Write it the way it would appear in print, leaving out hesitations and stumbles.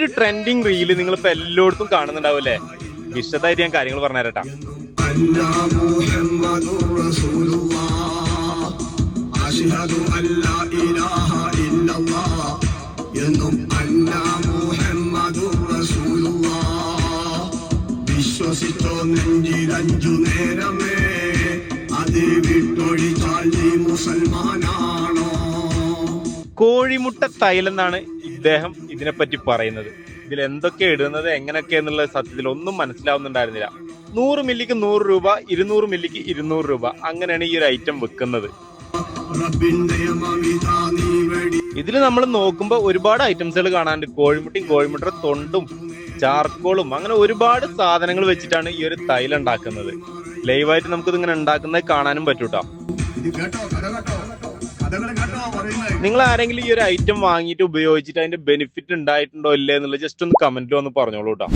ഒരു trending reel നിങ്ങളിപ്പോ എല്ലായിടത്തും കാണുന്നുണ്ടാവൂല്ലേ? വിശദമായിട്ട് ഞാൻ കാര്യങ്ങൾ പറഞ്ഞുതരട്ടാ. വിശ്വസിച്ചോ നെഞ്ചിലഞ്ചു നേരമേ അത് വിട്ടൊഴിച്ചാൽ നീ മുസൽമാനാണോ? കോഴിമുട്ട തൈലം എന്നാണ് ഇദ്ദേഹം ഇതിനെപ്പറ്റി പറയുന്നത്. ഇതിൽ എന്തൊക്കെ ഇടുന്നത് എങ്ങനെയൊക്കെ എന്നുള്ള സത്യത്തിൽ ഒന്നും മനസ്സിലാവുന്നുണ്ടായിരുന്നില്ല. 100 മില്ലിക്ക് 100 രൂപ, 200 മില്ലിക്ക് 200 രൂപ, അങ്ങനെയാണ് ഈ ഒരു ഐറ്റം വെക്കുന്നത്. ഇതിൽ നമ്മൾ നോക്കുമ്പോ ഒരുപാട് ഐറ്റംസുകൾ കാണാനുണ്ട്. കോഴിമുട്ടയും കോഴിമുട്ട തൊണ്ടും ചാർക്കോളും അങ്ങനെ ഒരുപാട് സാധനങ്ങൾ വെച്ചിട്ടാണ് ഈ ഒരു തൈലം ഉണ്ടാക്കുന്നത്. ലൈവായിട്ട് നമുക്കിത് ഇങ്ങനെ ഉണ്ടാക്കുന്നത് കാണാനും പറ്റൂട്ടോ. നിങ്ങൾ ആരെങ്കിലും ഈ ഒരു ഐറ്റം വാങ്ങിയിട്ട് ഉപയോഗിച്ചിട്ട് അതിന്റെ ബെനിഫിറ്റ് ഉണ്ടായിട്ടുണ്ടോ ഇല്ലേ എന്നുള്ളത് ജസ്റ്റ് ഒന്ന് കമന്റിൽ ഒന്ന് പറഞ്ഞോളൂ കേട്ടോ.